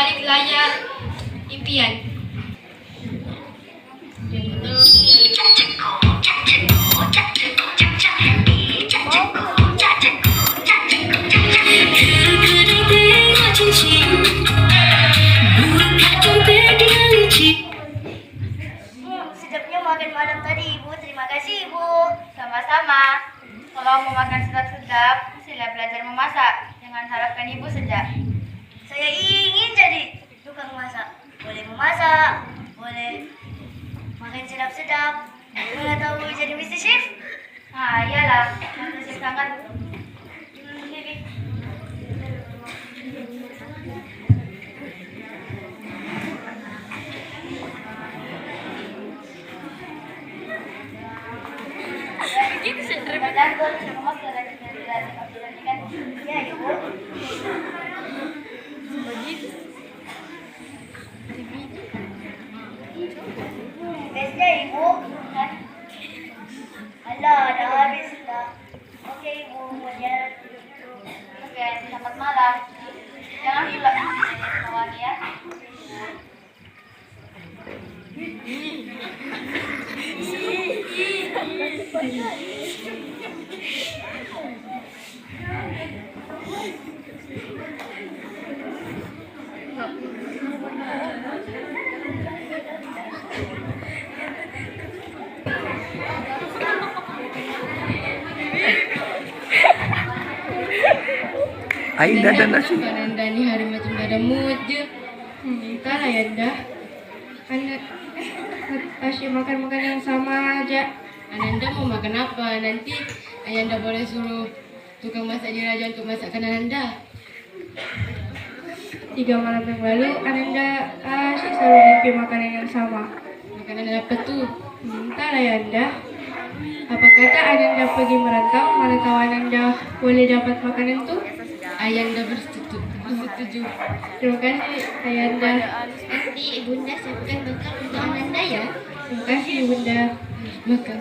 balik layar impian. Sedapnya makan malam tadi, Ibu. Terima kasih, Ibu. Sama-sama. Kalau mau makan sedap-sedap, sila belajar memasak. Jangan harapkan Ibu saja. Saya ingin jadi tukang masak. Boleh memasak, boleh makan sedap-sedap. Mana tahu jadi Mr. Chef? Ah, iyalah. Mr. Chef sangat. Ya, Ibu. Bestnya, Ibu. Alah, dah habis dah. Oke, Ibu. Kemudian oke, selamat malam. Jangan pula kawan ya. Aida dan nasi. Ananda ni hari macam dah ada mood je. Entahlah Yanda. Anak asyik makan-makan yang sama aja. Ananda mau makan apa? Nanti Ayanda boleh suruh tukang masak diraja untuk masakkan Ananda. 3 malam yang lalu Ananda asyik selalu mimpi makanan yang sama. Makanan apa tu? Entahlah Yanda. Apa kata Ananda pergi merantau, mana tahu Ananda boleh dapat makanan tu? Ayanda bersetuju. Terima kasih Ayanda. Nanti Ibunda siapkan bekal untuk Ananda ya. Terima kasih Bunda. Makan.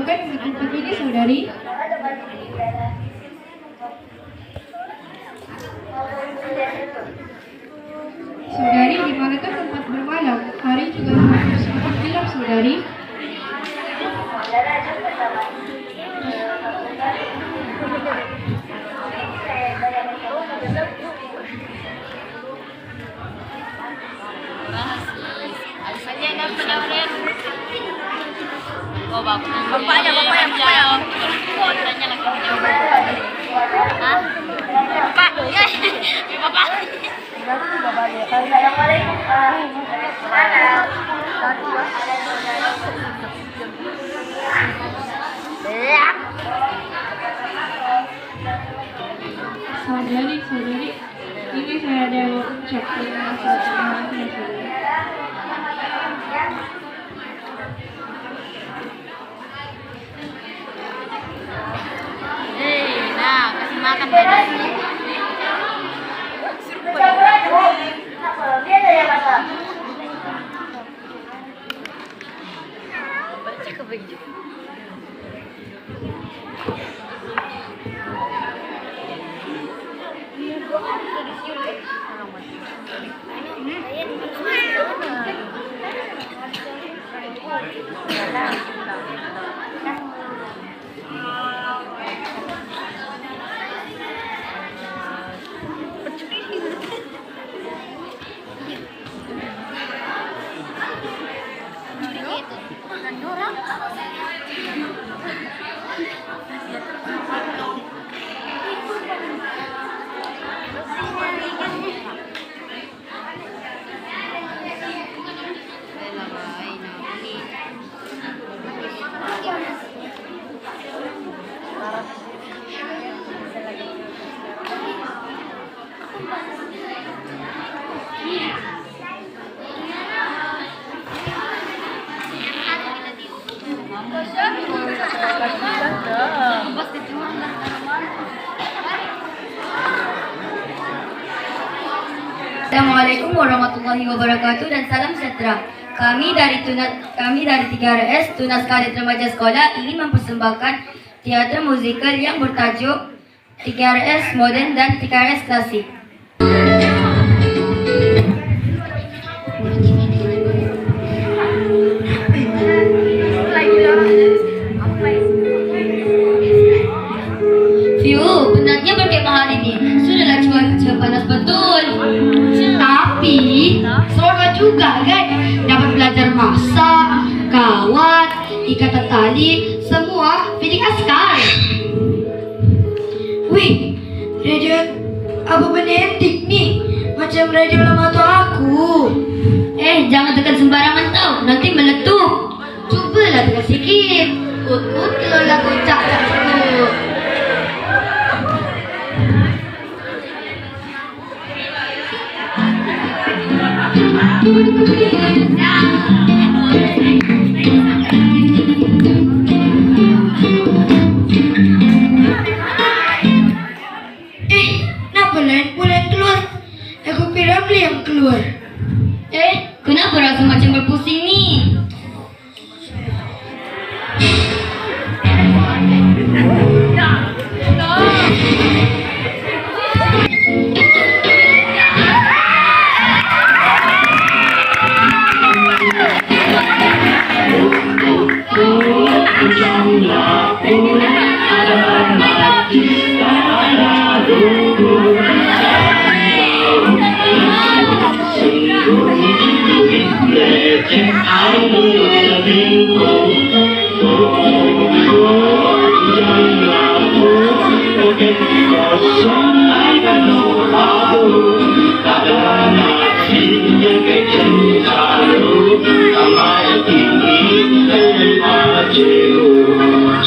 makan di tempat ini, saudari? Saudari, di manakah tempat bermalam? Hari juga semakin sedikit gelap, saudari. Bapaknya. Oh, tanya lagi. Hah? Bapak. Bapak. Assalamualaikum. Saudari, ini saya ada ucapkan satu hal ya, saudari. Nah, kasih makan beda. Dia dari mana? Baca ke baju. Assalamualaikum warahmatullahi wabarakatuh dan salam sejahtera. Kami dari 3RS Tunas Kadet Remaja Sekolah ingin mempersembahkan teater musikal yang bertajuk 3RS Modern dan 3RS Klasik. Benarnya berkemah hari ini sudahlah cuaca panas betul. Tapi seronok juga kan, dapat belajar masak, kawat, ikatan tali, semua feeling askar. Wih, radio apa benetik nih? Macam radio lama tua aku. Jangan tekan sembarangan tau, nanti meletup. Cobalah tekan sedikit. Ut lah kocak dulu. Kenapa bulan keluar? Aku kira beli yang keluar. Kenapa rasa macam berpusing nih?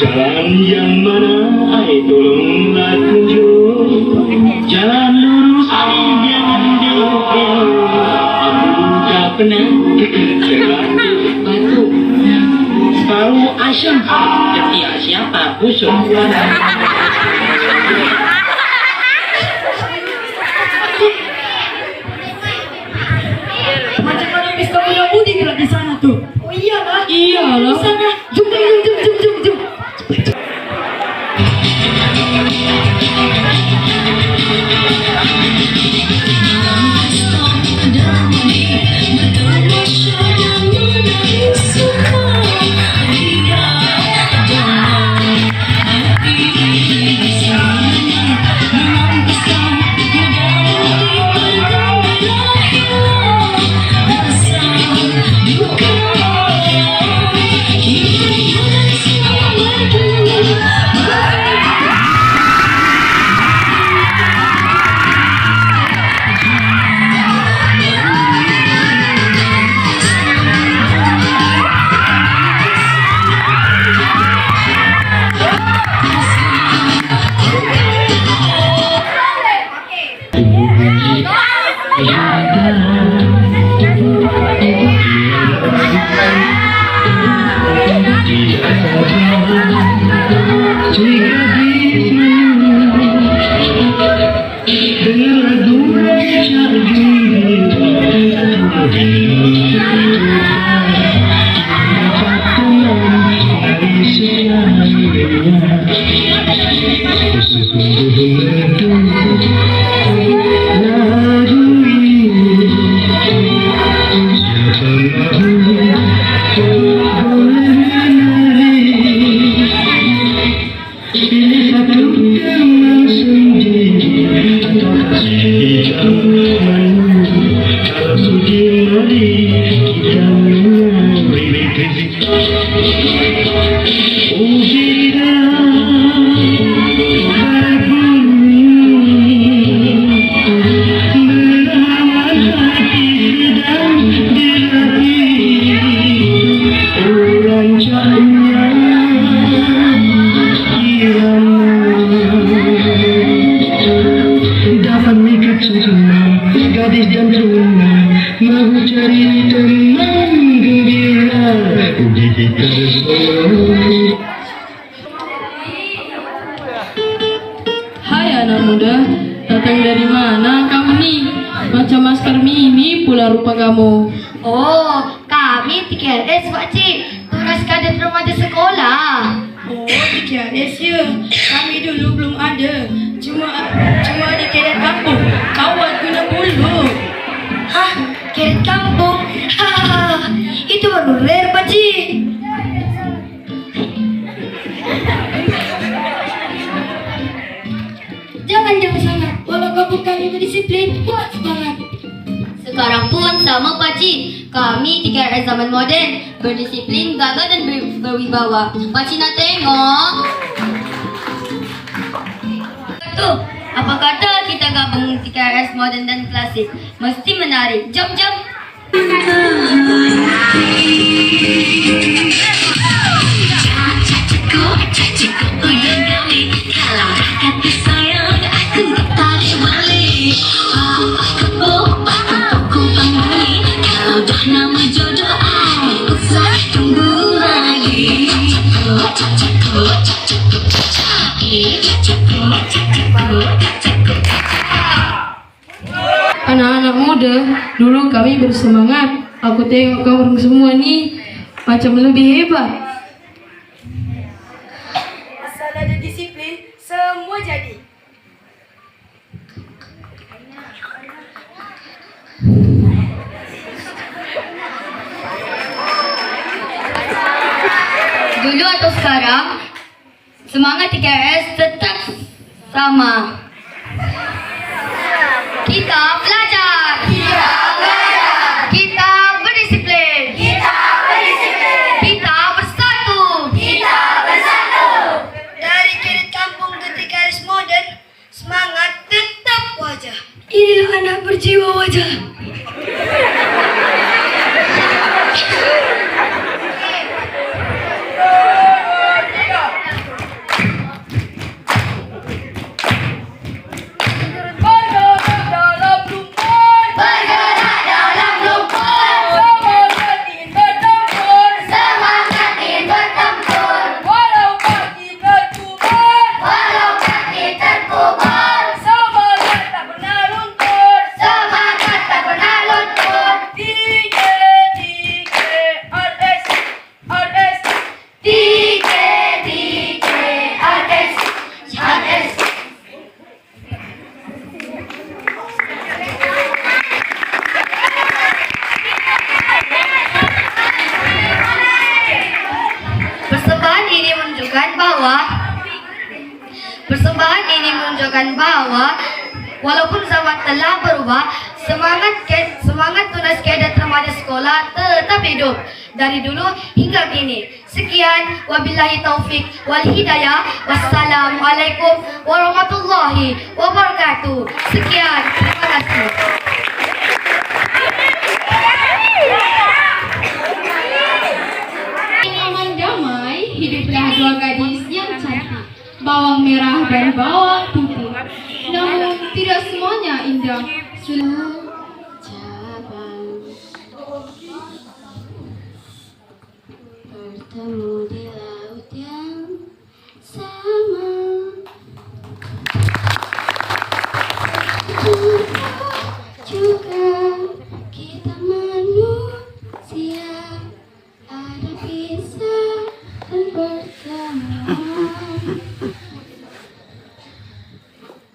Jalan yang mana ai tolonglah tunjuk. Jalan lurus jangan diukir. Aku tak pernah terlanjur batu. Tahu asam setiap siapa busuk. Macam mana Mister Muda Budi gerak di sana tuh? Oh iyalah. Iyalah. Di sana. Jom. Pilih satu yang sendiri atau kasih jawabanmu. Kalau suci mari kita menari. Oh tidak berawal hati sedang dilatih. Oh rancanya dapat mikat sempurna, gadis jantungan mau cari teman gembira di tersebut. Hai anak muda, datang dari mana kamu nih? Macam masker mini pula rupa kamu. Oh, kami 3S Pakcik, tugas kadet remaja sekolah. Oh, 3S ya. Kami dulu belum ada. Cuma di kedet kampung. Kawat guna bulu. Hah? Kedet kampung? Hahaha. Itu baru rare, Pakcik. Jangan semangat. Walau kamu kami berdisiplin, kuat semangat. Sekarang pun sama Pakcik, kami 3S zaman moden, berdisiplin, gagah dan berwibawa. Pakcik nak tengok? Tuh, apa kata kita gabung 3S moden dan klasik? Mesti menarik. Jom, jom. Anak-anak muda, dulu kami bersemangat. Aku tengok kamu semua nih macam lebih hebat. Asal ada disiplin, semua jadi. Dulu atau sekarang, semangat 3S tetap sama. Kita belajar. Kita berdisiplin. Kita bersatu. Dari kedet kampung ke 3S moden, semangat tetap wajah. Inilah anak berjiwa wajah. Persembahan ini menunjukkan bahwa walaupun zaman telah berubah, semangat tunas kedet remaja sekolah tetap hidup dari dulu hingga kini. Sekian, wabillahi taufik wal hidayah. Wassalamualaikum warahmatullahi wabarakatuh. Sekian, terima kasih. Aman damai, hiduplah dua gadis yang cantik, bawang merah dan bawang putih. Namun tidak semuanya indah. Bertemu di laut yang sama. Juga kita manusia ada kisah dan pertemuan,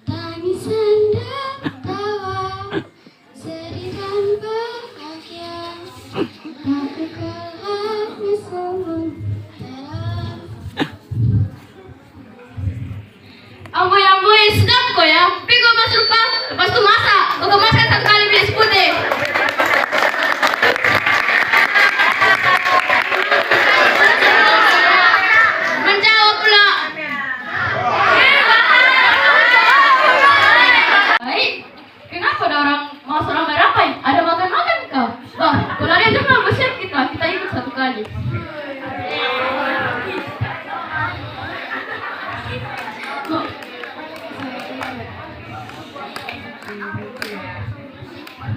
tangisan dan tawa, sedih dan bahagia, aku kelak sementara. Habis itu masak. Kau kemaskan 1 kali bilis putih. Menjawab pula. Baik. Kenapa ada orang mau seorang merapai? Ada makan-makan kau? Wah, kau lari aja mau bersiap kita. Kita ikut 1 kali.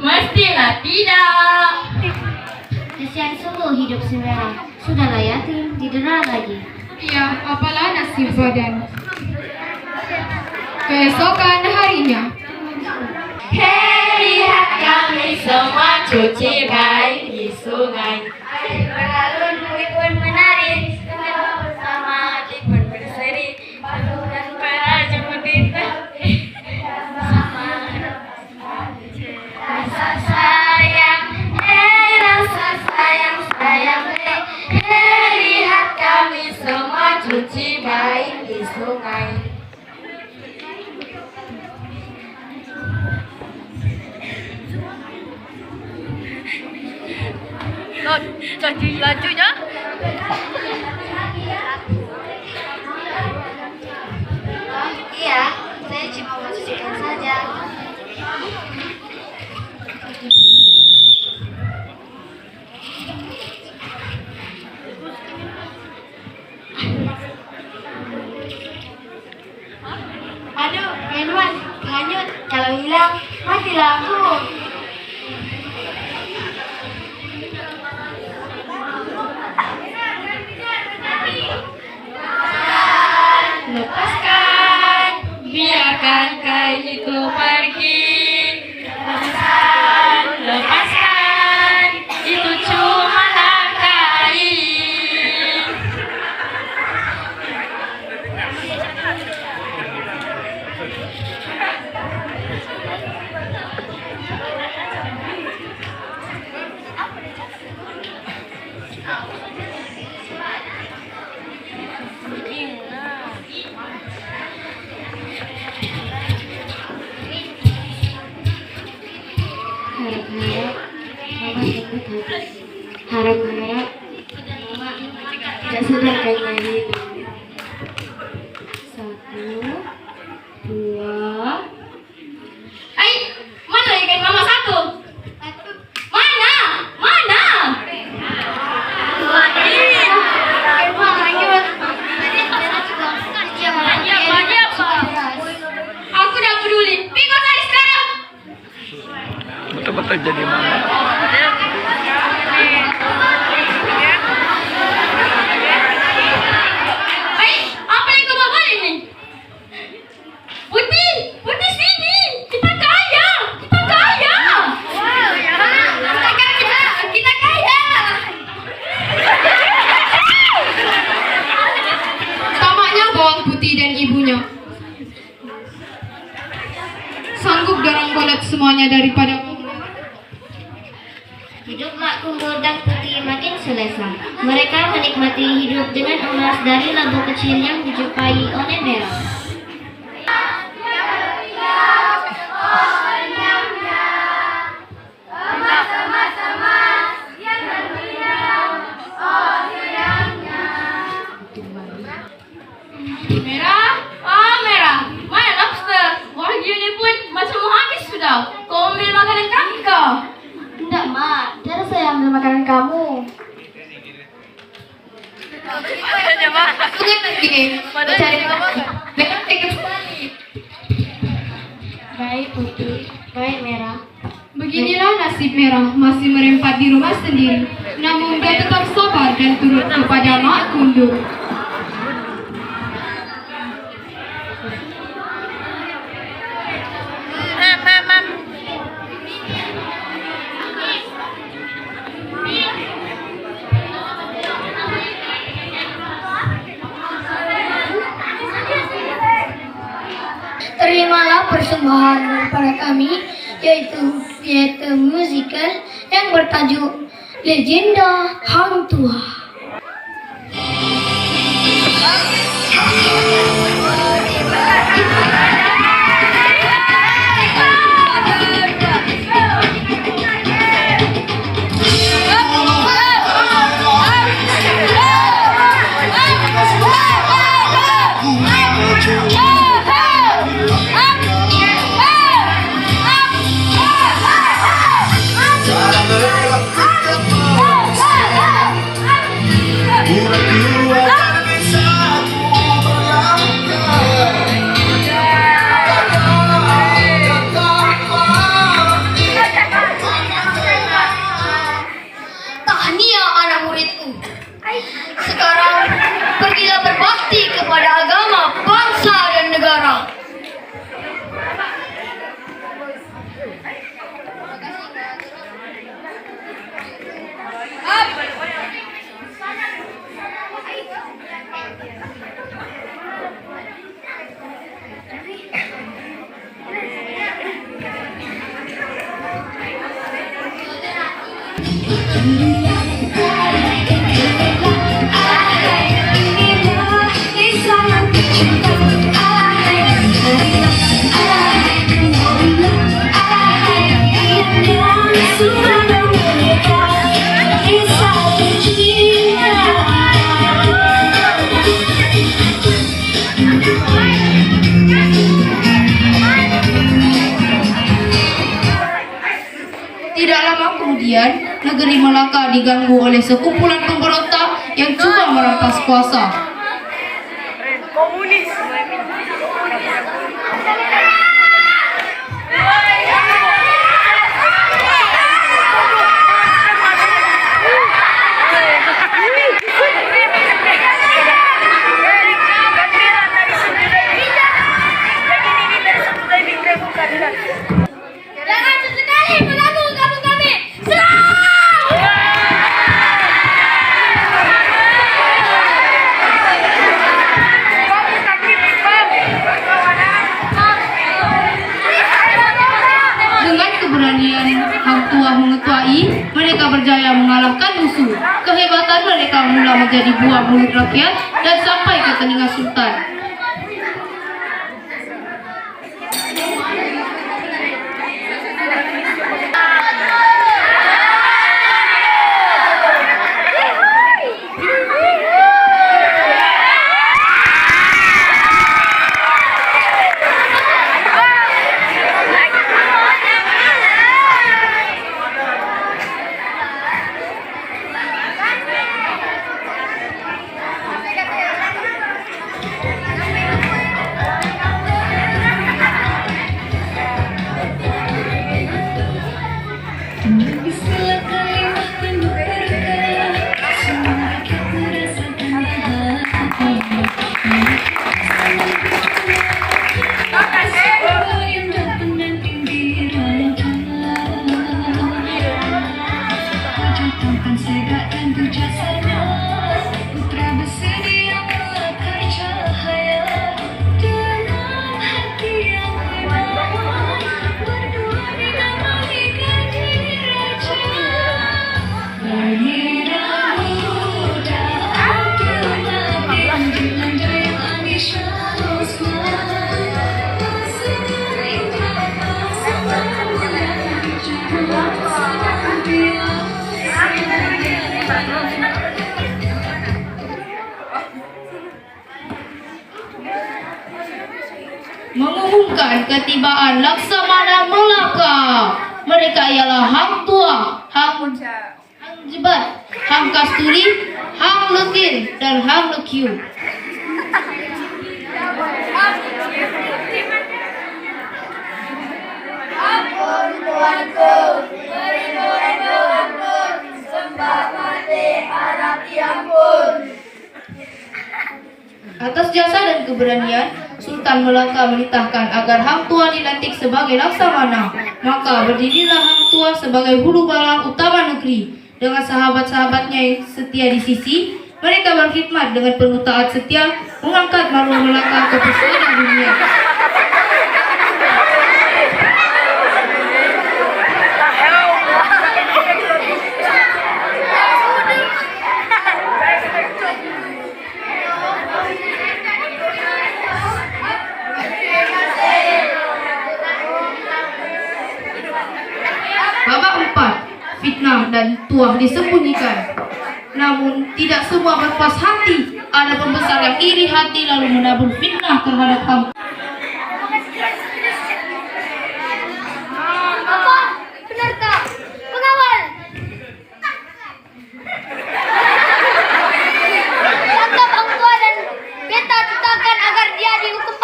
Mestilah tidak. Kasihan sungguh hidup si Merah. Sudahlah yatim, didera lagi. Ya, apalah nasib badan. Keesokan harinya. Hei, lihat kami semua cuci baik di sungai. Air beralun, bumi pun menari. Kita bersama, adik pun berseri. Padu dan peraja mendita. Rasa sayang, rasa sayang, sayang, lihat kami semua cuci baik di sungai. Lajunya. Iya, saya cuma mau cucikan saja. Aduh, minuman, lanjut. Kalau hilang, mati lampu. Lepaskan, biarkan kain itu pergi. Lepaskan, lepaskan, itu cumalah kain. Harap-harap tidak sadarkan lagi. 1, 2. Mana ikan mama 1? Mana? Mana? Aku udah peduli. Pinggul tadi sekarang. Betul-betul jadi mama. Apa yang kau bawa ini? Putih, Putih sini. Kita kaya. Kita kaya. Kita kaya. Tamaknya bawang putih dan ibunya. Sanggup dorong bolet semuanya daripada Hiduplah Kumbul dan Putih makin selesa. Mereka menikmati hidup dengan emas dari labu kecil yang dijumpai oleh Merah. Merah? Ah, Merah. Mana lobster? Wahyu ini pun macam mau habis sudah. Kau ambil makanan kami kau. Tidak, Mak. Cara saya ambil makanan kamu. Baik Putih, baik Merah. Beginilah nasib Merah, masih merempat di rumah sendiri. Namun dia tetap sabar dan turut kepada Mak Kundur. Terimalah persembahan daripada kami, yaitu teater musikal yang bertajuk Legenda Hang Tuah. Tidak lama kemudian, negeri Melaka diganggu oleh sekumpulan pemberontak yang coba merampas kuasa. Jangan sesekali mengganggu kampung kami. Dengan keberanian Hang Tuah mengetuai, mereka berjaya mengalahkan musuh. Kehebatan mereka mula menjadi buah mulut rakyat dan sampai ke telinga Sultan. Mengumumkan ketibaan Laksamana Melaka. Mereka ialah Hang Tuah, Hang Jebat, Hang Kasturi, Hang Lekir, dan Hang Lekiu. Ampun Tuanku, beribu-ribu ampun, sembah mati harap diampun. Atas jasa dan keberanian, Sultan Melaka menitahkan agar Hang Tuah dilantik sebagai Laksamana. Maka berdirilah Hang Tuah sebagai hulu balang utama negeri. Dengan sahabat-sahabatnya yang setia di sisi, mereka berkhidmat dengan penuh taat setia, mengangkat maruah Melaka ke pesona dunia. Babak 4, fitnah dan tuah disembunyikan. Namun tidak semua berpuas hati. Ada pembesar yang iri hati lalu menabur fitnah terhadap Hang. Apa? Benarkah? Pengawal! Tangkap Hang Tuah dan beta tetapkan agar dia dihukum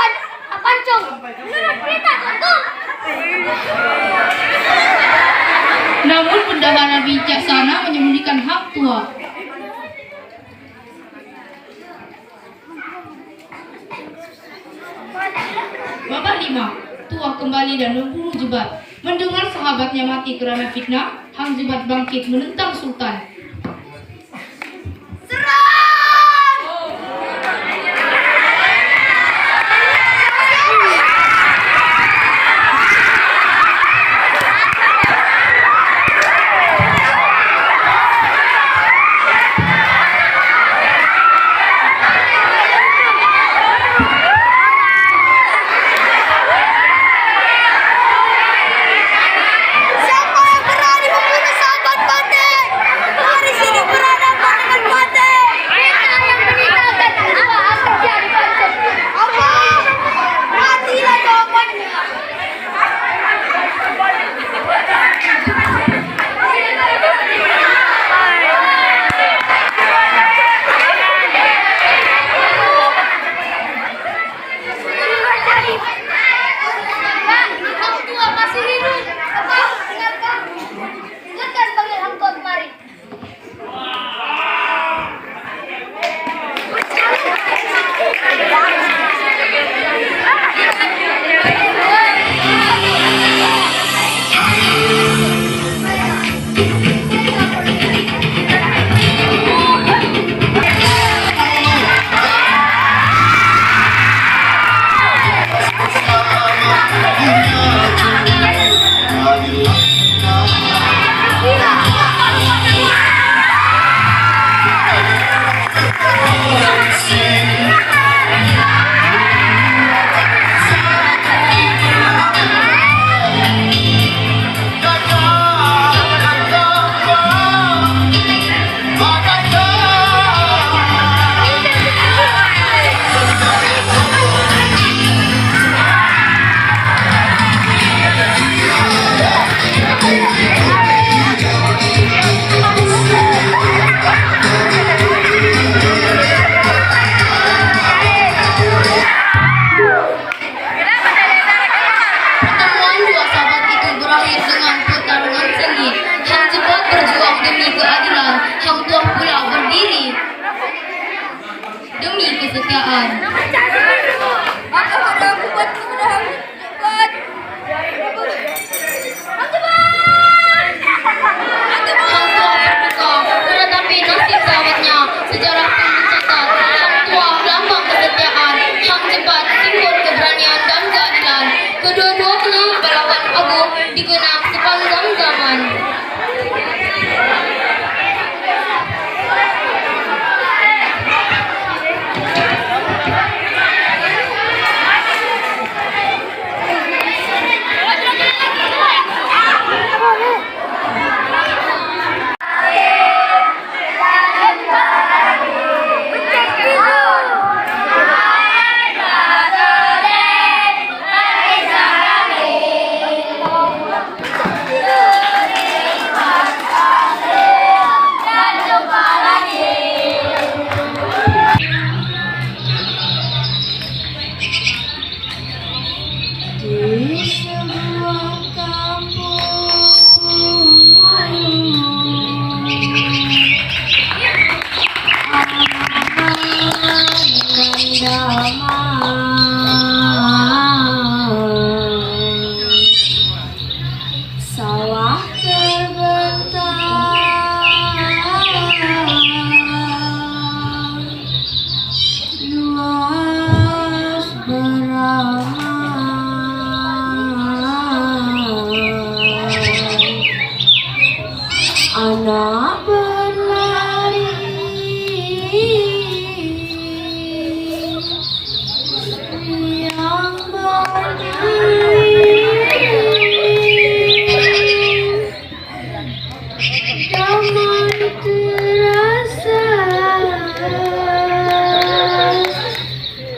pancung. Menurut berita, Tuanku. Namun bendahara bijaksana menyembunyikan Hang Tuah. Babak 5, Tuah kembali dan membunuh Jebat. Mendengar sahabatnya mati kerana fitnah, Hang Jebat bangkit menentang Sultan. Hang tua masih hidup. Apa? Dengarkan. Dengarkan panggil hang tua kemari. Pertemuan dua sahabat itu berakhir dengan pertarungan sengit. Hang Jebat berjuang demi keadilan, Hang Tuah pula berdiri demi kesetiaan. Apa ada aku buat kepada hang Jebat? Hang Jebat! Hang Tuah berduka, tetapi nasib sahabatnya sejarah pun mencatat. Hang Tuah lambang kesetiaan, Hang Jebat simbol keberanian dan keadilan. Kedua-duanya pahlawan agung dikenang sepanjang zaman. Sawah terbentang, luas beramai, anak berlari, yang damai terasa,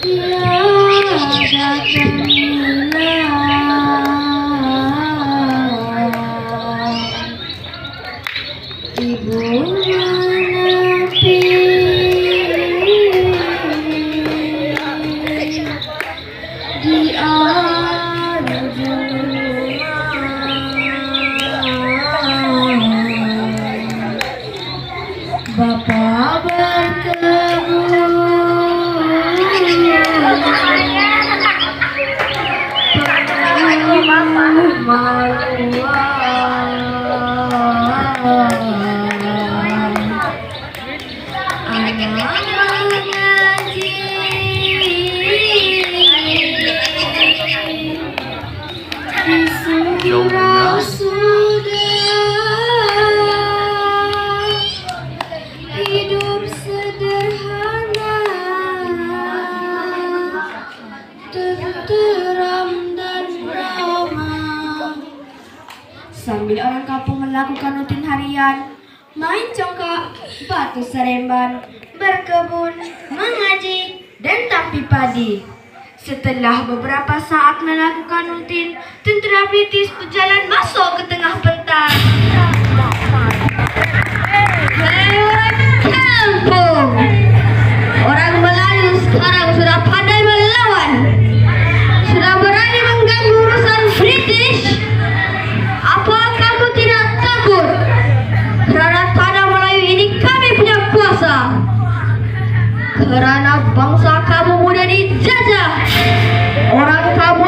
tiada tenggelam. Ibu menepi di Bapak berkebun, Jauhnya hidup sederhana, tenteram dan ramah. Sambil orang kampung melakukan rutin harian, main congkak, batu seremban, berkebun, mengaji, dan tapi padi. Setelah beberapa saat melakukan rutin, tentera British berjalan masuk ke tengah pentas. Hei orang kampung, orang Melayu sekarang sudah pandai melawan, sudah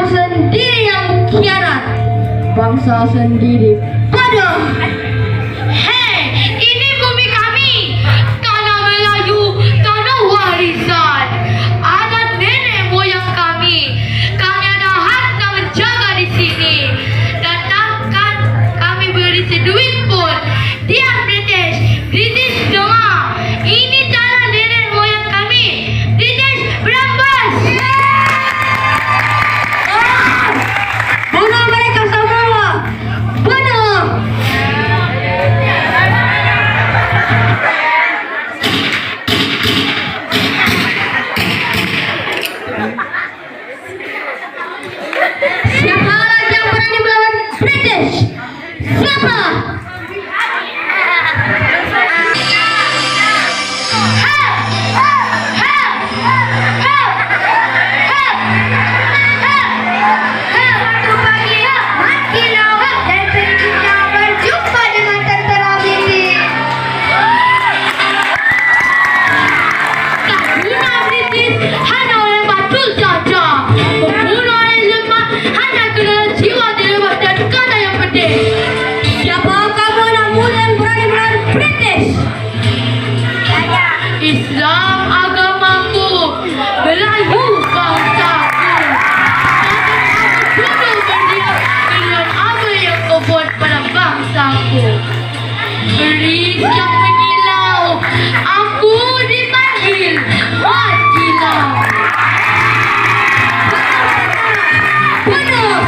sendiri yang khianat. Bangsa sendiri bodoh. Hei, ini bumi kami, tanah Melayu, tanah warisan, adat nenek moyang kami. Kami ada hak nak menjaga di sini, dan takkan kami beri seduit pun. Diam British, British dengar, ini tanah nenek moyang kami. British berampas. Bunuh mereka semua. Bunuh. Siapa lagi yang berani melawan British? Siapa? Satu pagi, Kilau dan pengikutnya berjumpa dengan tentara British. Tak guna British hanya oleh batul saja. Membunuh orang lemah hanya kerana jiwa dilebas dan kata yang pedih. Siapa kamu namun yang berani melawan British? Islam agamaku, Melayu bangsaku. Aku bunuh berdiam dengan apa yang kau buat pada bangsaku. Beris yang menyilau, aku dipanggil Hajilau. Bunuh.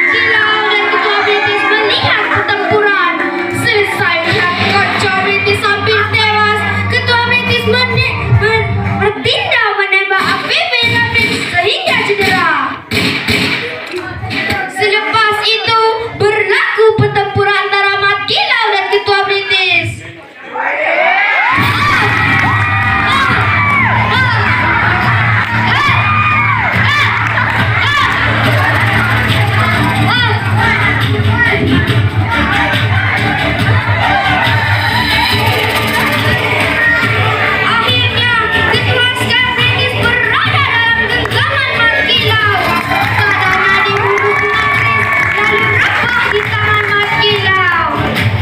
Kilau dan ketua British melihat pertempuran. Selesai melihat kaca British hampir tewas, ketua British bertindak menembak APB British sehingga cedera. Selepas itu berlaku pertempuran antara Mat Kilau dan ketua British. Akhirnya ketua Skar British berada dalam genggaman Mat Kilau. Badannya dibunuh British lalu rebah di tangan Mat Kilau.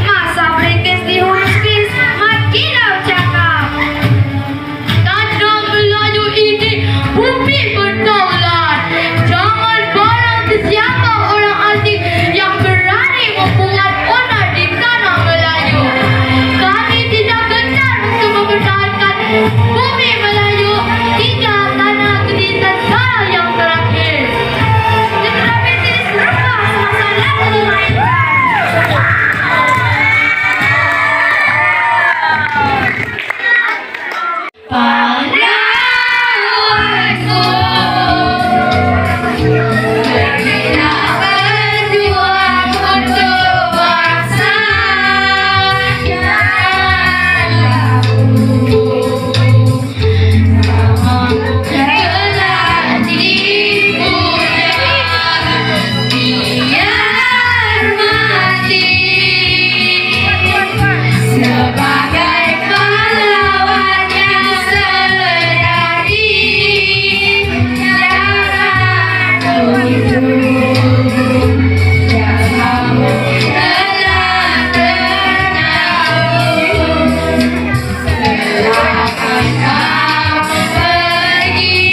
Masa British dihunus Chris, Mat Kilau cakap. Tanah Melayu ini bumi berdaulat. Jangan barang sesiapa orang asing yang berani membuat onar di tanah Melayu. Kami tidak gentar untuk mempertahankan bumi Melayu hingga tanah kedisan saya yang terakhir. Ketua British rebah semasa lagu dimainkan. Sebagai pahlawan yang sejati, jangan tunduk, jangan telah ternahun. Serahkan kau pergi,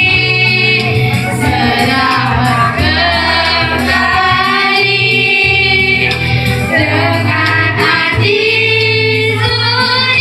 selamat kembali dengan hati suci.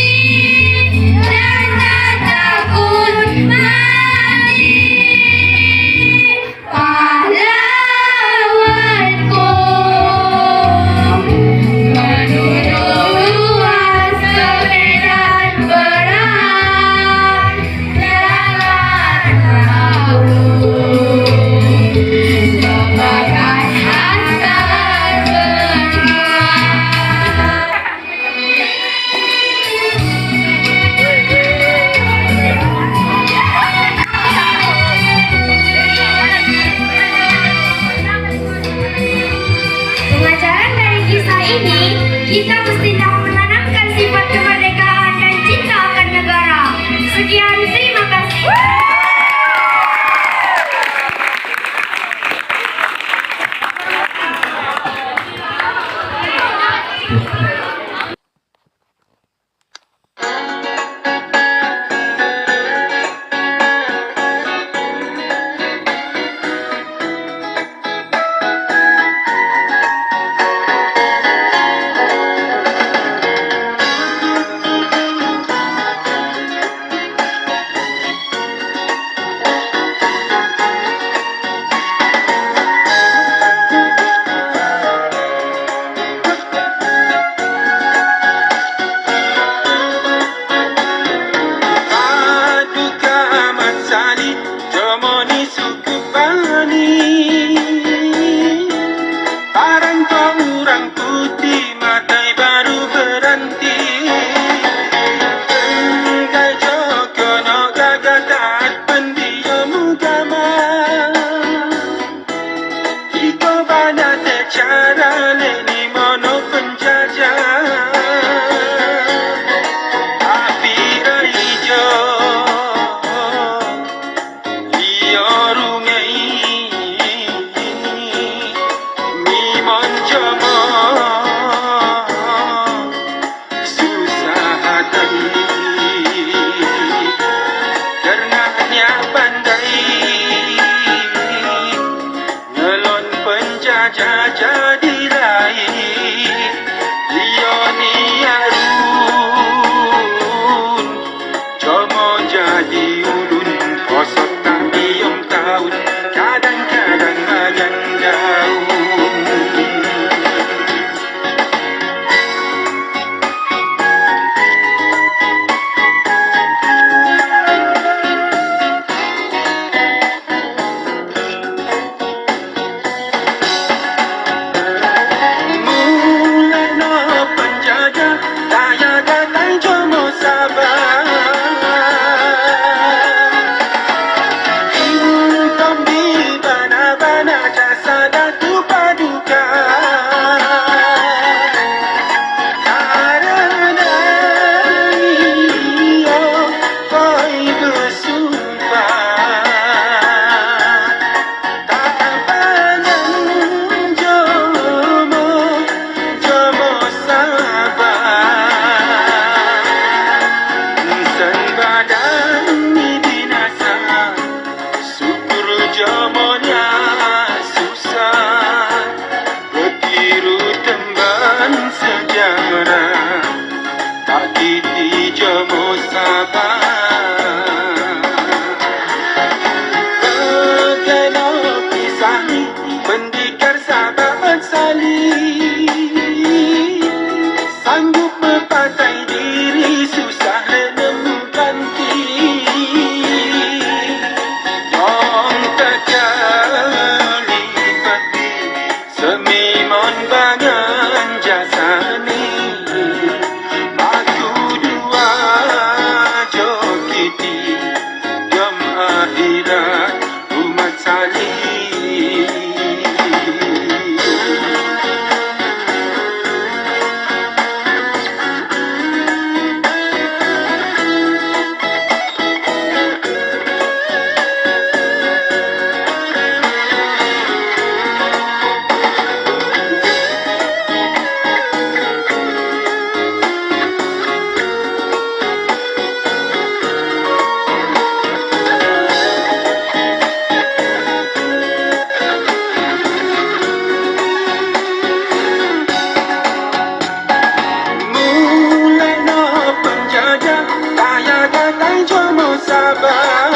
tatai diri susah menemukan ti. Dong tak jali pati semimon bangan jasani. Aku dua jokiti jam akhirat umat salih. Mulai no penjajah, kaya datang cuma sabar.